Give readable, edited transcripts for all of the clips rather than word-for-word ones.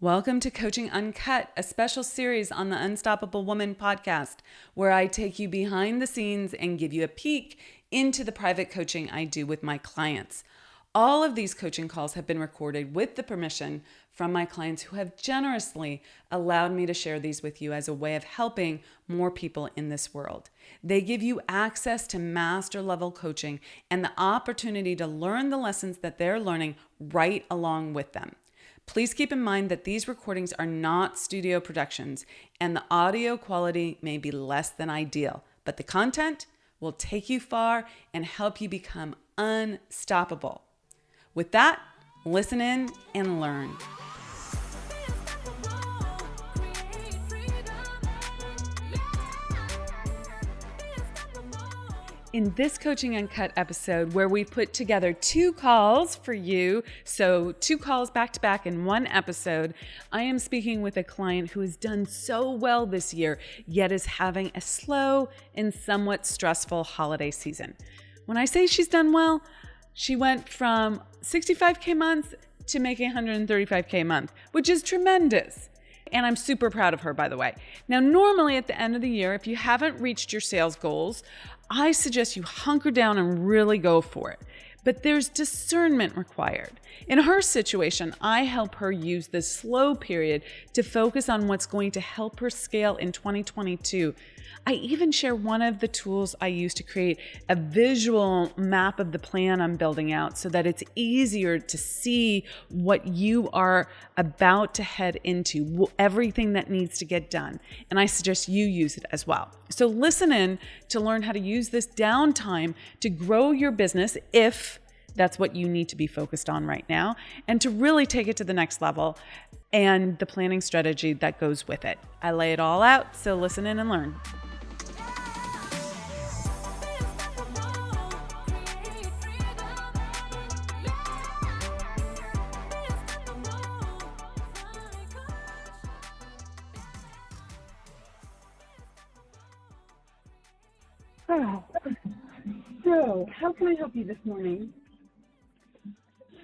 Welcome to Coaching Uncut, a special series on the Unstoppable Woman podcast, where I take you behind the scenes and give you a peek into the private coaching I do with my clients. All of these coaching calls have been recorded with the permission from my clients who have generously allowed me to share these with you as a way of helping more people in this world. They give you access to master level coaching and the opportunity to learn the lessons that they're learning right along with them. Please keep in mind that these recordings are not studio productions and the audio quality may be less than ideal, but the content will take you far and help you become unstoppable. With that, listen in and learn. In this Coaching Uncut episode, where we put together 2 calls for you, so 2 calls back to back in one episode, I am speaking with a client who has done so well this year, yet is having a slow and somewhat stressful holiday season. When I say she's done well, she went from 65K months to making 135K a month, which is tremendous. And I'm super proud of her, by the way. Now, normally at the end of the year, if you haven't reached your sales goals, I suggest you hunker down and really go for it. But there's discernment required. In her situation, I help her use this slow period to focus on what's going to help her scale in 2022. I even share one of the tools I use to create a visual map of the plan I'm building out so that it's easier to see what you are about to head into, everything that needs to get done. And I suggest you use it as well. So listen in to learn how to use this downtime to grow your business if that's what you need to be focused on right now, and to really take it to the next level and the planning strategy that goes with it. I lay it all out, so listen in and learn. So, how can I help you this morning?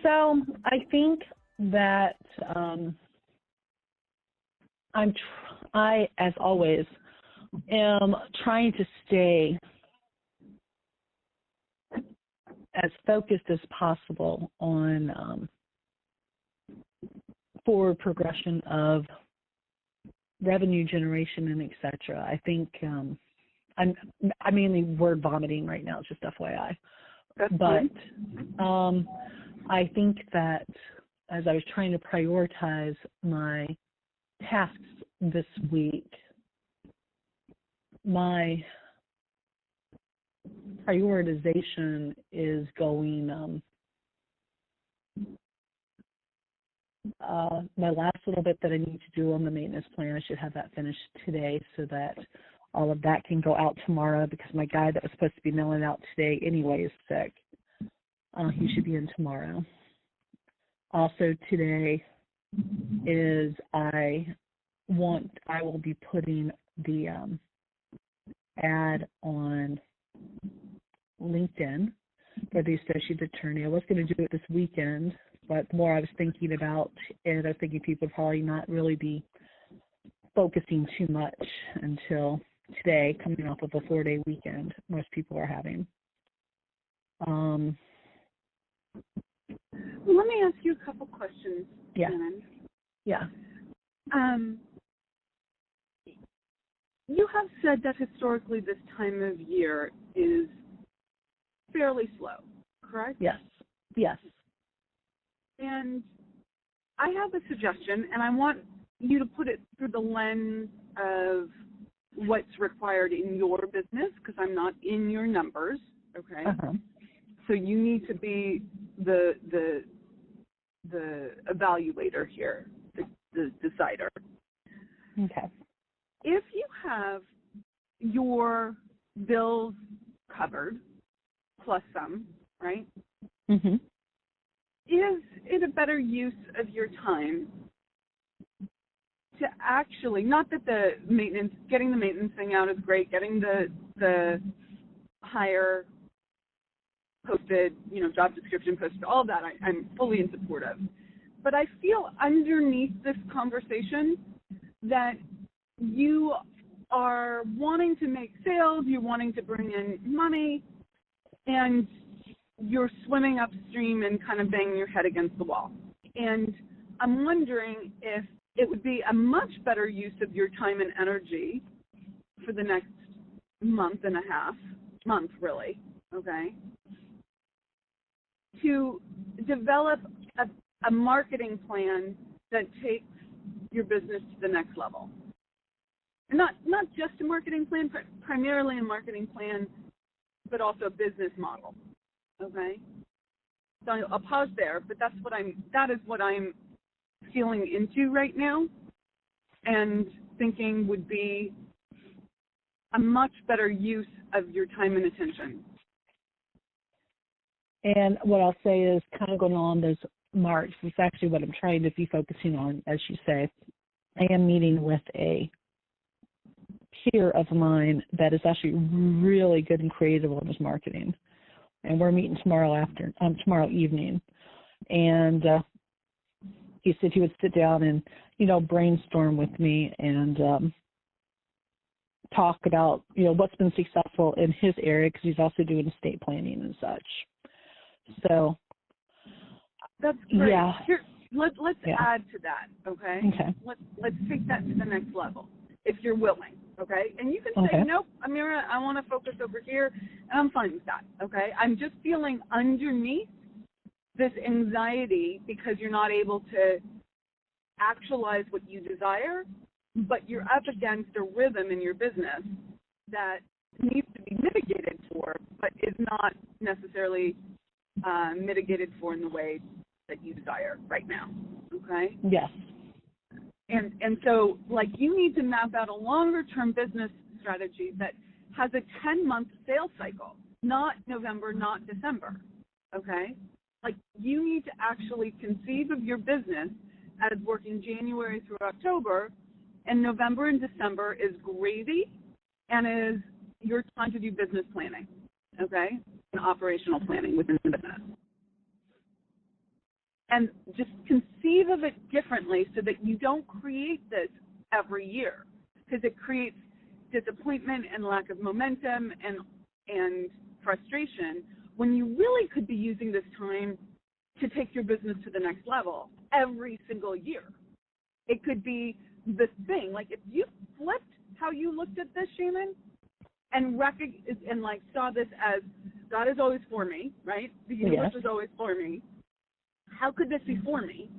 So I think that I, as always, am trying to stay as focused as possible on forward progression of revenue generation and et cetera. I think I'm mainly word vomiting right now, just FYI. But I think that as I was trying to prioritize my tasks this week, my prioritization is going my last little bit that I need to do on the maintenance plan. I should have that finished today so that all of that can go out tomorrow, because my guy that was supposed to be mailing out today anyway is sick. He should be in tomorrow. Also today is I will be putting the ad on LinkedIn for the associate attorney. I was going to do it this weekend, but the more I was thinking about it, I was thinking people would probably not really be focusing too much until today, coming off of a 4-day weekend most people are having. Let me ask you a couple questions, Yeah. Shannon. Yeah. You have said that historically this time of year is fairly slow, correct? Yes. Yes. And I have a suggestion, and I want you to put it through the lens of what's required in your business, because I'm not in your numbers, okay? Uh-huh. So you need to be the evaluator here, the decider. Okay. If you have your bills covered, plus some, right? Mm-hmm. Is it a better use of your time to actually, not that getting the maintenance thing out is great, getting the hire posted, job description posted, all of that I'm fully in support of. but I feel underneath this conversation that you are wanting to make sales, you're wanting to bring in money, and you're swimming upstream and kind of banging your head against the wall. And I'm wondering if it would be a much better use of your time and energy for the next month really, okay, to develop a marketing plan that takes your business to the next level. And not just a marketing plan, but primarily a marketing plan, but also a business model, okay? So I'll pause there, but that is what I'm feeling into right now and thinking would be a much better use of your time and attention. And what I'll say is kind of going along those marks is actually what I'm trying to be focusing on, as you say. I am meeting with a peer of mine that is actually really good and creative on his marketing. And we're meeting tomorrow evening. And he said he would sit down and, brainstorm with me and talk about, what's been successful in his area, because he's also doing estate planning and such. So that's great. Yeah. Here, let's add to that, okay? Okay. Let's take that to the next level, if you're willing, okay? And you can say, nope, Amira, I want to focus over here, and I'm fine with that, okay? I'm just feeling underneath this anxiety because you're not able to actualize what you desire, but you're up against a rhythm in your business that needs to be mitigated for, but is not necessarily mitigated for in the way that you desire right now, okay? Yes. And so, you need to map out a longer-term business strategy that has a 10-month sales cycle, not November, not December, okay? You need to actually conceive of your business as working January through October, and November and December is gravy and is your time to do business planning, okay, and operational planning within the business. And just conceive of it differently so that you don't create this every year, because it creates disappointment and lack of momentum and frustration when you really could be using this time to take your business to the next level every single year. It could be the thing. If you flipped how you looked at this, Shannon, and saw this as God is always for me, right? The universe is always for me. How could this be for me?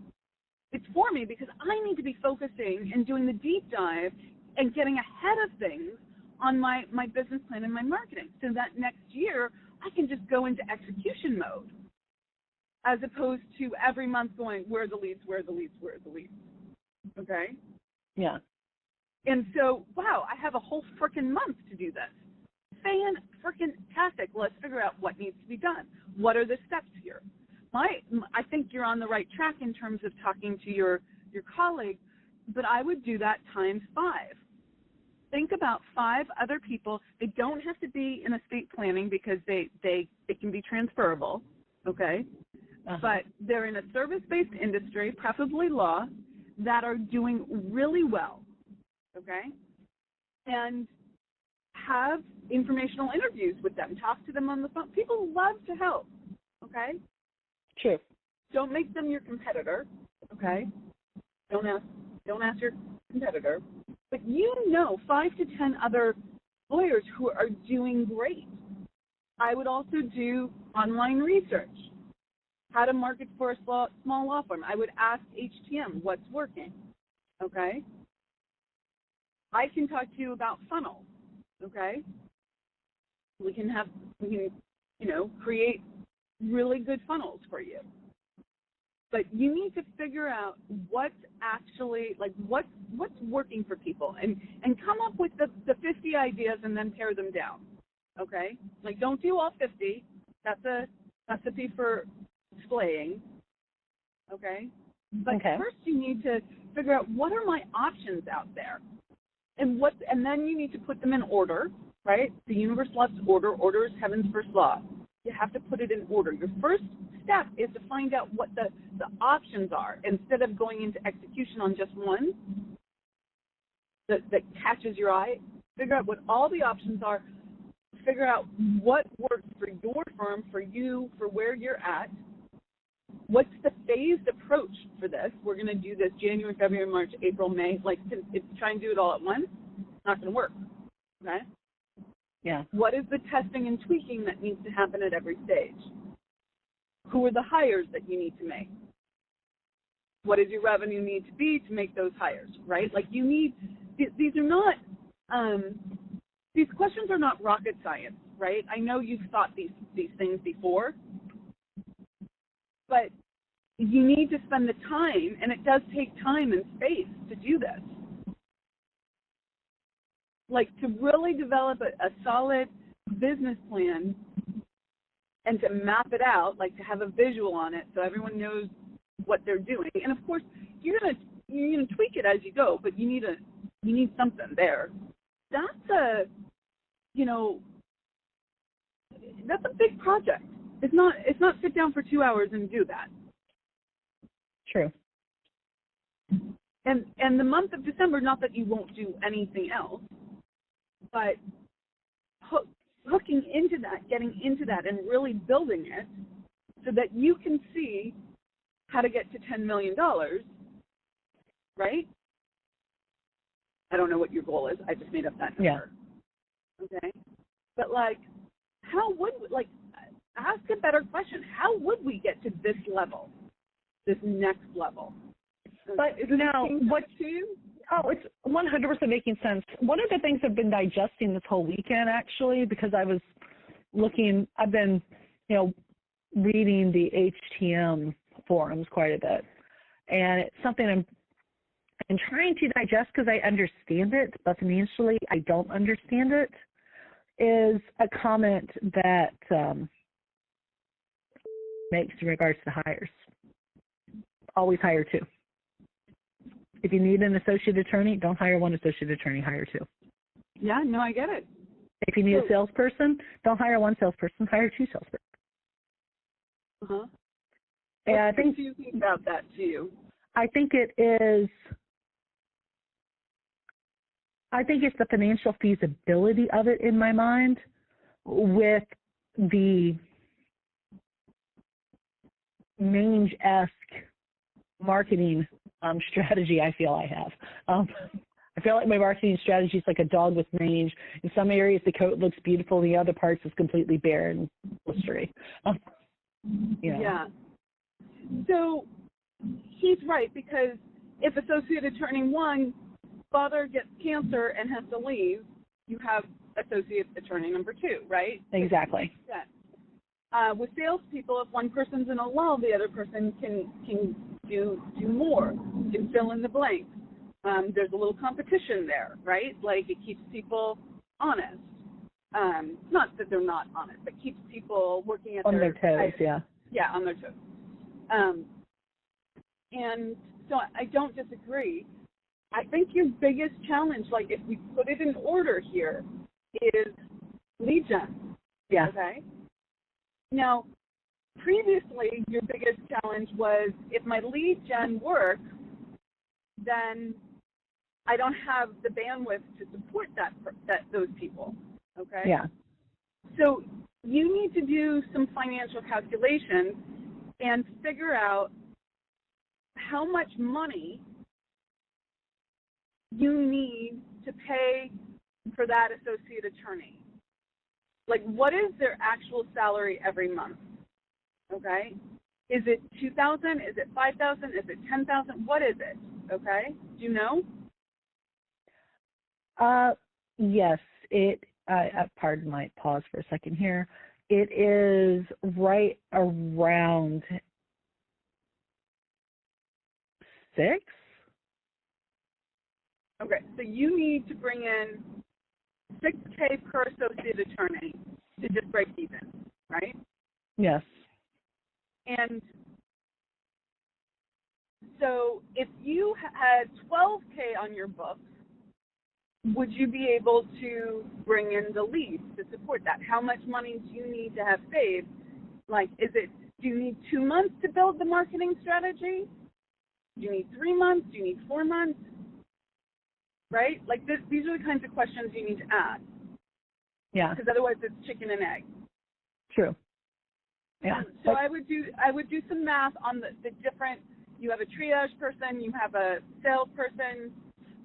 It's for me because I need to be focusing and doing the deep dive and getting ahead of things on my business plan and my marketing, so that next year I can just go into execution mode, as opposed to every month going, where are the leads, where are the leads, where are the leads, okay? Yeah. And so, wow, I have a whole frickin' month to do this. Fan-frickin-tastic. Let's figure out what needs to be done. What are the steps here? I think you're on the right track in terms of talking to your colleague, but I would do that times 5. Think about 5 other people. They don't have to be in estate planning because they can be transferable, okay? Uh-huh. But they're in a service-based industry, preferably law, that are doing really well, okay? And have informational interviews with them. Talk to them on the phone. People love to help, okay? True. Don't make them your competitor, okay? Don't ask your competitor. But 5 to 10 other lawyers who are doing great. I would also do online research. How to market for a small law firm. I would ask HTM what's working, okay? I can talk to you about funnels, okay? We can create really good funnels for you. But you need to figure out what's actually, what's working for people, and come up with the 50 ideas and then pare them down, okay? Don't do all 50. That's a recipe for splaying, okay? But first you need to figure out, what are my options out there? And then you need to put them in order, right? The universe loves order. Order is heaven's first law. You have to put it in order. Your first step is to find out what the options are instead of going into execution on just one that catches your eye. Figure out what all the options are. Figure out what works for your firm, for you, for where you're at. What's the phased approach for this? We're going to do this January, February, March, April, May. Like, if try and do it all at once, it's not going to work. Okay? Yeah. What is the testing and tweaking that needs to happen at every stage? Who are the hires that you need to make? What does your revenue need to be to make those hires, right? Like, you need, these are not, these questions are not rocket science, right? I know you've thought these things before, but you need to spend the time, and it does take time and space to do this. Like, to really develop a solid business plan and to map it out, like to have a visual on it so everyone knows what they're doing. And of course, you're gonna tweak it as you go, but you need something there. That's a big project. It's not sit down for 2 hours and do that. True. And the month of December, not that you won't do anything else, but hooking into that, getting into that, and really building it so that you can see how to get to $10 million, right? I don't know what your goal is. I just made up that number. Yeah. Okay? But, like, ask a better question. How would we get to this level, this next level? But now, what to you? Oh, it's 100% making sense. One of the things I've been digesting this whole weekend, actually, because I've been, reading the HTM forums quite a bit. And it's something I'm trying to digest because I understand it, but financially I don't understand it, is a comment that makes in regards to hires. Always hire two. If you need an associate attorney, don't hire one associate attorney, hire two. Yeah, no, I get it. If you need a salesperson, don't hire one salesperson, hire two salespersons. Uh-huh. And I think what do you think about that too? I think it's the financial feasibility of it in my mind with the mange-esque marketing strategy I feel I have. I feel like my marketing strategy is like a dog with mange. In some areas, the coat looks beautiful. In the other parts, is completely bare and blistery. Yeah. So he's right, because if associate attorney one, father gets cancer and has to leave, you have associate attorney number two, right? Exactly. Yeah. With salespeople, if one person's in a lull, the other person can do more, can fill in the blanks. There's a little competition there, right? Like, it keeps people honest. Not that they're not honest, but keeps people working at on their toes, yeah. Yeah, on their toes. And so I don't disagree. I think your biggest challenge, like if we put it in order here, is lead gen. Yeah. Okay? Now, previously, your biggest challenge was if my lead gen works, then I don't have the bandwidth to support those people. Okay? Yeah. So you need to do some financial calculations and figure out how much money you need to pay for that associate attorney. Like, what is their actual salary every month? Okay? Is it $2,000? Is it $5,000? Is it $10,000? What is it? Okay? Do you know? Yes. Pardon my pause for a second here. It is right around 6. Okay, so you need to bring in $6K per associate attorney to just break even, right? Yes. And so if you had $12K on your books, would you be able to bring in the leads to support that? How much money do you need to have saved? Like, is it Do you need 2 months to build the marketing strategy? Do you need 3 months? Do you need 4 months? Right? Like these are the kinds of questions you need to ask. Yeah. Because otherwise it's chicken and egg. True. Yeah. So I would do some math on the different. You have a triage person, you have a salesperson,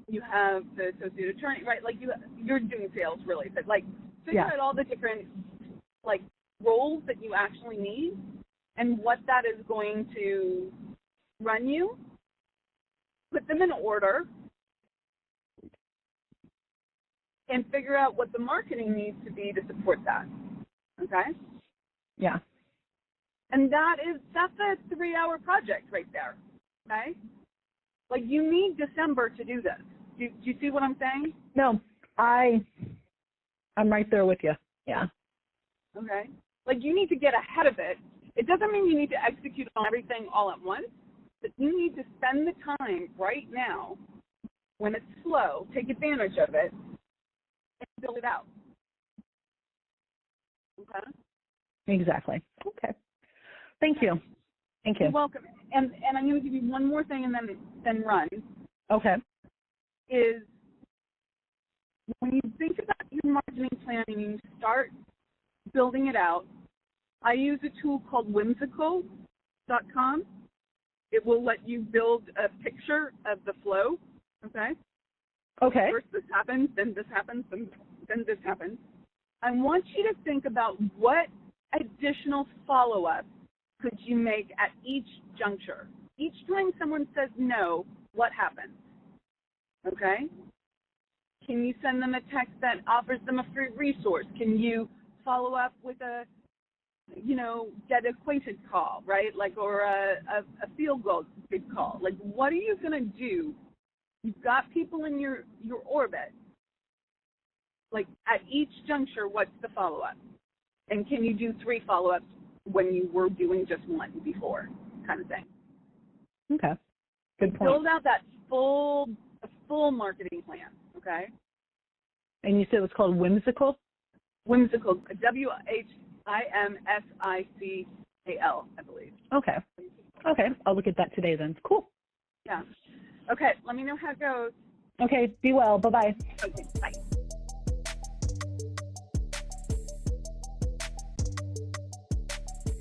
you have the associate attorney, right? Like you're doing sales really, but like figure out all the different like roles that you actually need and what that is going to run you. Put them in order and figure out what the marketing needs to be to support that. Okay? Yeah. And that's a 3-hour project right there. Okay? Like you need December to do this. Do you see what I'm saying? No, I'm right there with you. Yeah. Okay. Like you need to get ahead of it. It doesn't mean you need to execute on everything all at once, but you need to spend the time right now when it's slow, take advantage of it, and build it out. Okay? Exactly. Okay. Thank you. Thank you. You're welcome. And I'm going to give you one more thing and then run. Okay. Is when you think about your marketing plan and you start building it out, I use a tool called whimsical.com. It will let you build a picture of the flow, okay? Okay. First this happens, then this happens, then this happens. I want you to think about what additional follow-up could you make at each juncture. Each time someone says no, what happens? Okay? Can you send them a text that offers them a free resource? Can you follow up with a, get acquainted call, right? Like, or a field goal big call. Like, what are you going to do? You've got people in your orbit. Like, at each juncture, what's the follow-up? And can you do 3 follow-ups when you were doing just 1 before, kind of thing? Okay. Good point. Build out that full marketing plan, okay? And you said it was called Whimsical? Whimsical, WHIMSICAL, I believe. Okay. Okay. I'll look at that today then. Cool. Yeah. Okay, let me know how it goes. Okay. Be well. Bye-bye. Okay, bye.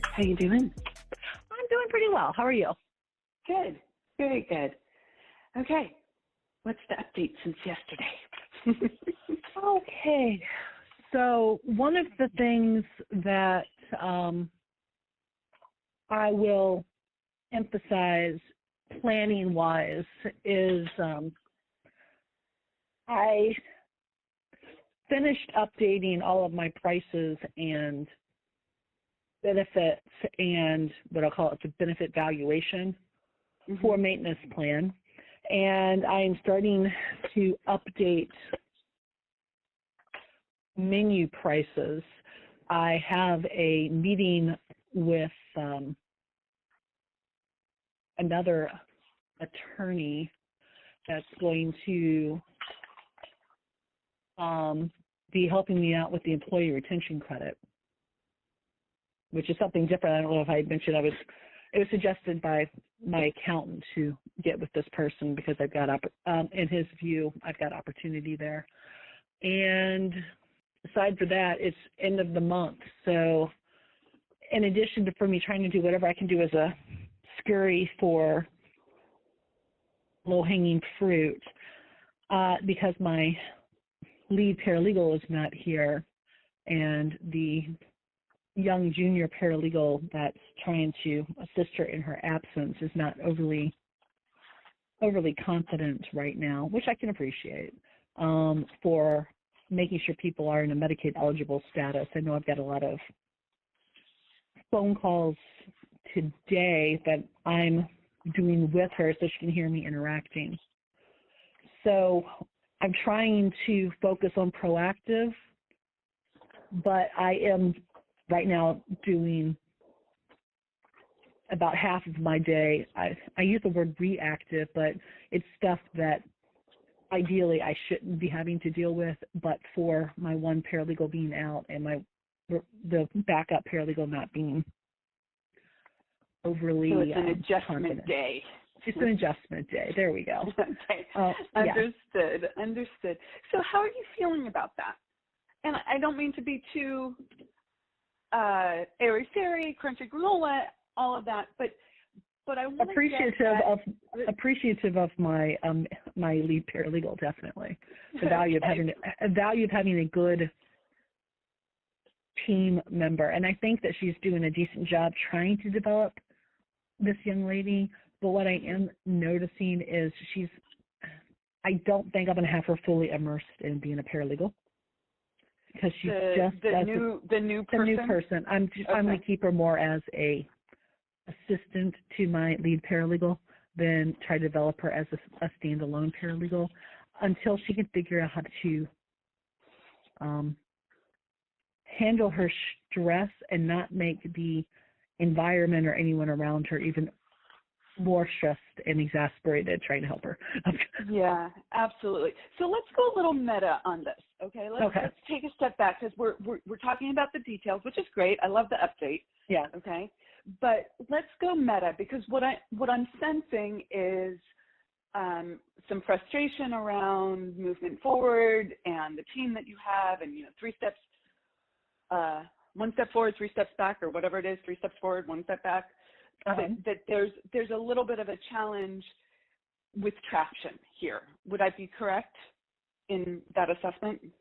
How you doing? I'm doing pretty well. How are you? Good. Very good. Okay. What's the update since yesterday? Okay. So one of the things that I will emphasize planning-wise is I finished updating all of my prices and benefits and what I'll call it the benefit valuation for maintenance plan. And I am starting to update menu prices. I have a meeting with another attorney that's going to be helping me out with the employee retention credit, which is something different. I don't know if I mentioned it was suggested by my accountant to get with this person because I've got, in his view, I've got opportunity there. And aside for that, it's end of the month. So in addition to for me trying to do whatever I can do as a scurry for low-hanging fruit, because my lead paralegal is not here and the young junior paralegal that's trying to assist her in her absence is not overly confident right now, which I can appreciate, for making sure people are in a Medicaid eligible status. I know I've got a lot of phone calls today that I'm doing with her so she can hear me interacting. So I'm trying to focus on proactive, but I am right now doing about half of my day. I use the word reactive, but it's stuff that ideally I shouldn't be having to deal with, but for my one paralegal being out and the backup paralegal not being overly So it's an adjustment confident. day. It's an adjustment day. There we go. Okay. Yeah. Understood. So how are you feeling about that? And I don't mean to be too airy-fairy, crunchy granola, all of that, but I want to appreciative of my my lead paralegal, definitely. The value of having a good team member, and I think that she's doing a decent job trying to develop this young lady. But what I am noticing is I don't think I'm going to have her fully immersed in being a paralegal, because she's the new person. I'm going to keep her more as a assistant to my lead paralegal than try to develop her as a standalone paralegal until she can figure out how to handle her stress and not make the environment or anyone around her even more stressed and exasperated trying to help her. Yeah, absolutely. So let's go a little meta on this, okay? Let's take a step back, because we're talking about the details, which is great. I love the update. Yeah. Okay. But let's go meta, because what I'm sensing is some frustration around movement forward and the team that you have, and 3 steps, 1 step forward, 3 steps back, or whatever it is, 3 steps forward, 1 step back. That there's a little bit of a challenge with traction here. Would I be correct in that assessment?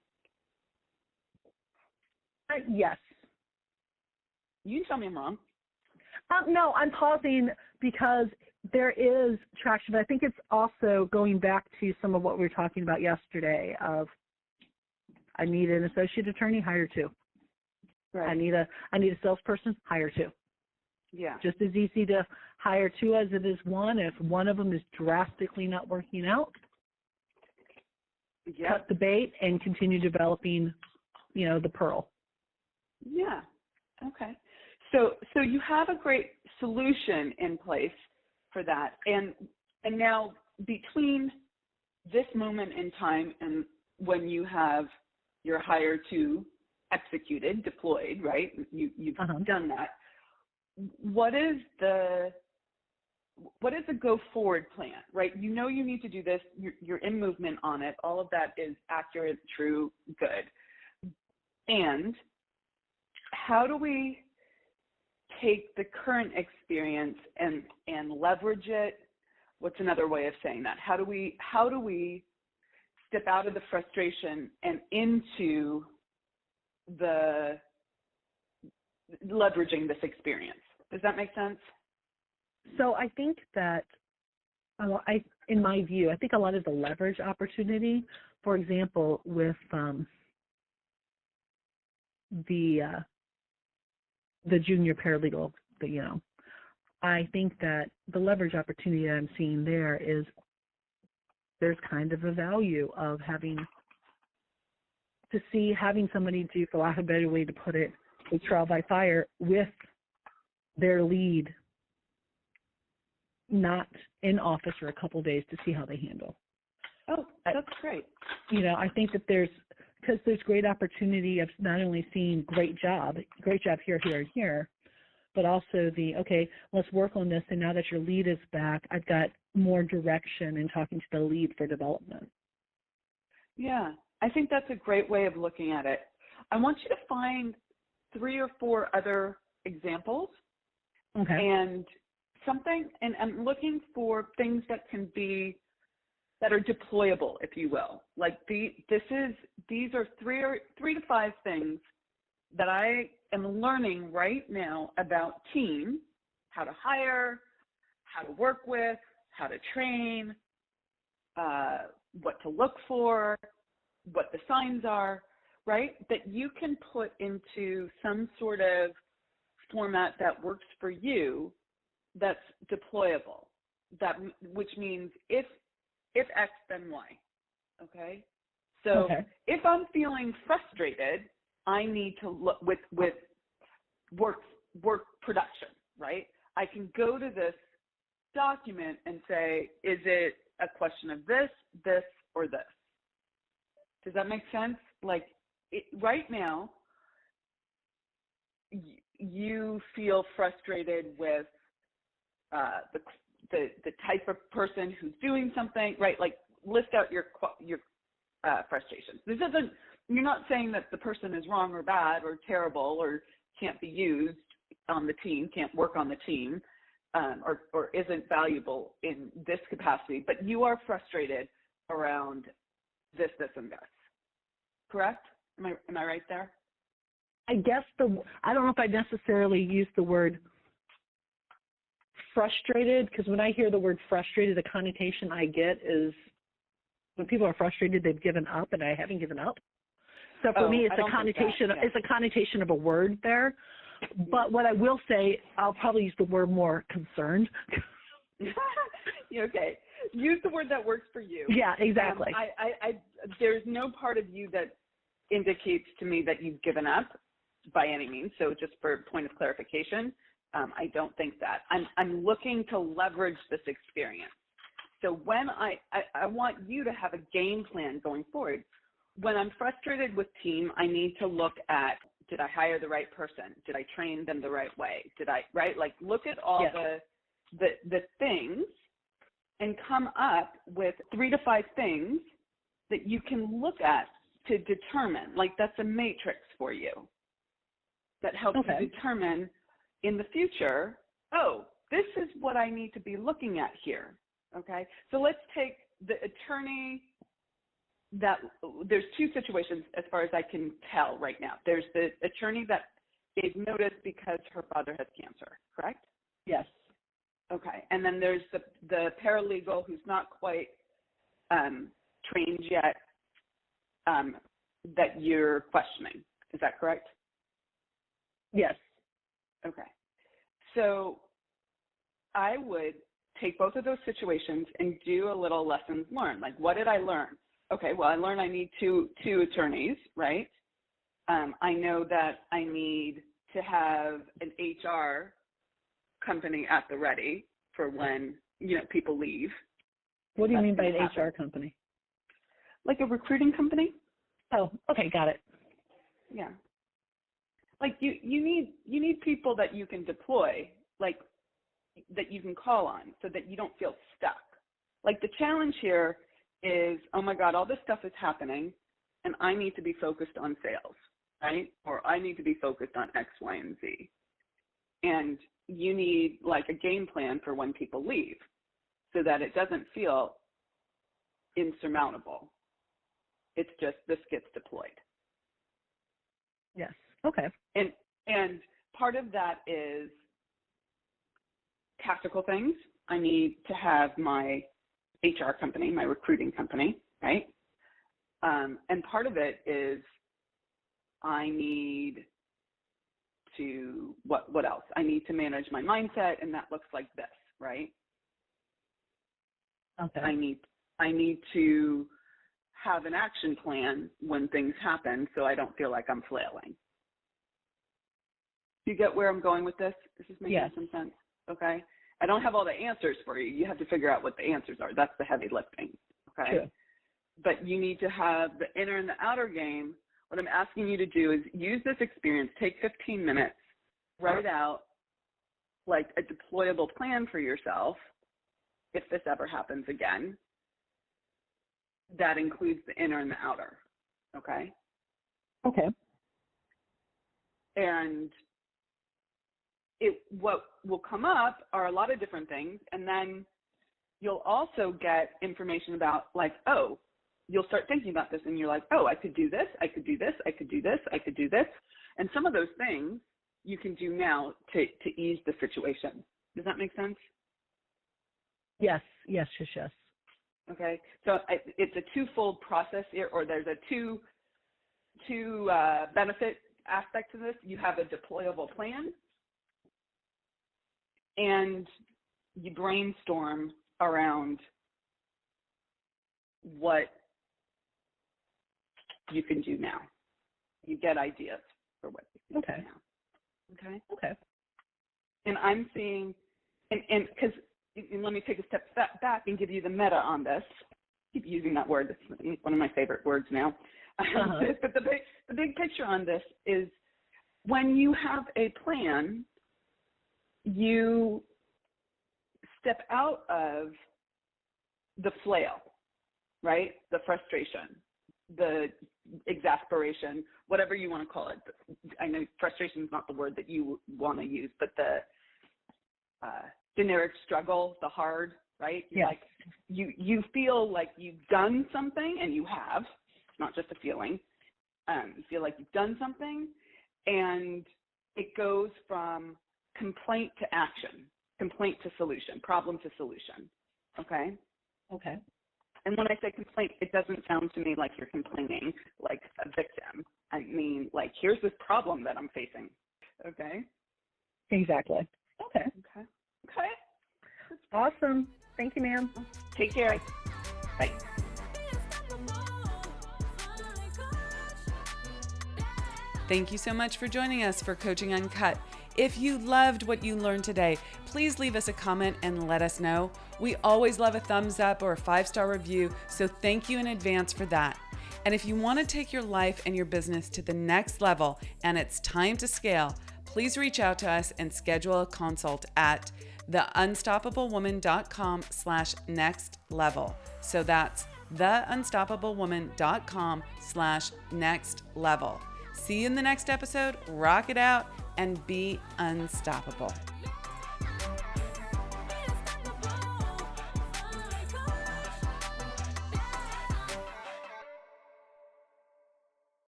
Yes. You can tell me I'm wrong. No, I'm pausing because there is traction, but I think it's also going back to some of what we were talking about yesterday of I need an associate attorney, hire 2. Right. I need a salesperson, hire 2. Yeah. Just as easy to hire 2 as it is 1. If one of them is drastically not working out, cut the bait and continue developing, the pearl. Yeah. Okay. So you have a great solution in place for that. And now between this moment in time and when you have your hire 2 executed, deployed, right? You've done that. What is the go forward plan, right? You need to do this. You're in movement on it. All of that is accurate, true, good. And how do we take the current experience and leverage it? What's another way of saying that? How do we step out of the frustration and into the leveraging this experience? Does that make sense? So I think that, in my view, I think a lot of the leverage opportunity, for example, with the junior paralegal, I think that the leverage opportunity that I'm seeing there is there's kind of a value of having somebody do, for lack of a better way to put it, a trial by fire with their lead not in office for a couple of days to see how they handle. Oh, that's great. I think that there's great opportunity of not only seeing great job here, here, and here, but also let's work on this. And now that your lead is back, I've got more direction in talking to the lead for development. Yeah, I think that's a great way of looking at it. I want you to find 3 or 4 other examples. Okay. And I'm looking for things that are deployable, if you will. Like these are 3 to 5 things that I am learning right now about team, how to hire, how to work with, how to train, what to look for, what the signs are, right? That you can put into some sort of format that works for you, that's deployable. Which means if X, then Y. Okay? So if I'm feeling frustrated, I need to look with work production, right? I can go to this document and say, is it a question of this, or this? Does that make sense? Like right now, you feel frustrated with the type of person who's doing something, right? Like list out your frustrations. You're not saying that the person is wrong or bad or terrible or can't be used on the team, can't work on the team, or isn't valuable in this capacity, but you are frustrated around this, and this. Correct? Am I right there? I guess I don't know if I necessarily use the word frustrated, because when I hear the word frustrated, the connotation I get is when people are frustrated, they've given up, and I haven't given up. So for me, it's a connotation. It's a connotation of a word there. But what I will say, I'll probably use the word more concerned. Okay. Use the word that works for you. Yeah, exactly. There's no part of you that indicates to me that you've given up by any means. So just for point of clarification, I don't think that. I'm looking to leverage this experience. So when I want you to have a game plan going forward. When I'm frustrated with team, I need to look at, did I hire the right person? Did I train them the right way? Like look at all the things and come up with 3 to 5 things that you can look at to determine, like that's a matrix for you that helps you determine in the future, oh, this is what I need to be looking at here, okay? So let's take the attorney there's 2 situations as far as I can tell right now. There's the attorney that gave notice because her father has cancer, correct? Yes. Okay, and then there's the paralegal who's not quite trained yet that you're questioning. Is that correct? Yes. Okay. So I would take both of those situations and do a little lessons learned. Like, what did I learn? Okay, well, I learned I need two attorneys, right? I know that I need to have an HR company at the ready for when, people leave. What do you mean by an HR company? Like a recruiting company. Oh, okay, got it. Yeah. Like you need people that you can deploy, like that you can call on so that you don't feel stuck. Like the challenge here is, oh my God, all this stuff is happening and I need to be focused on sales, right? Or I need to be focused on X, Y, and Z. And you need like a game plan for when people leave so that it doesn't feel insurmountable. It's just this gets deployed. Yes. Okay. And part of that is tactical things. I need to have my HR company, my recruiting company, right? And part of it is I need to, what else? I need to manage my mindset, and that looks like this, right? Okay. I need to have an action plan when things happen so I don't feel like I'm flailing. Do you get where I'm going with this? This is making some sense, okay? I don't have all the answers for you. You have to figure out what the answers are. That's the heavy lifting, okay? Sure. But you need to have the inner and the outer game. What I'm asking you to do is use this experience, take 15 minutes, write out like a deployable plan for yourself if this ever happens again. That includes the inner and the outer, okay? Okay. And what will come up are a lot of different things, and then you'll also get information about like, oh, you'll start thinking about this and you're like, oh, I could do this, I could do this, I could do this, I could do this. And some of those things you can do now to ease the situation. Does that make sense? Yes. Okay, so it's a twofold process here, or there's a two benefit aspect to this. You have a deployable plan, and you brainstorm around what you can do now. You get ideas for what you can do now. Okay. And I'm seeing, and because, and let me take a step back and give you the meta on this. I keep using that word. It's one of my favorite words now. But the big picture on this is when you have a plan, you step out of the flail, right? The frustration, the exasperation, whatever you want to call it. I know frustration is not the word that you want to use, but the generic struggle, the hard, right? Yeah. Like you feel like you've done something, and you have. It's not just a feeling. You feel like you've done something, and it goes from complaint to action, complaint to solution, problem to solution. Okay? Okay. And when I say complaint, it doesn't sound to me like you're complaining like a victim. I mean, like, here's this problem that I'm facing. Okay? Exactly. Okay. Okay. Okay. Awesome. Thank you, ma'am. Take care. Bye. Thank you so much for joining us for Coaching Uncut. If you loved what you learned today, please leave us a comment and let us know. We always love a thumbs up or a 5-star review, so thank you in advance for that. And if you want to take your life and your business to the next level and it's time to scale, please reach out to us and schedule a consult at theunstoppablewoman.com/next level. So that's theunstoppablewoman.com/next level. See you in the next episode. Rock it out and be unstoppable.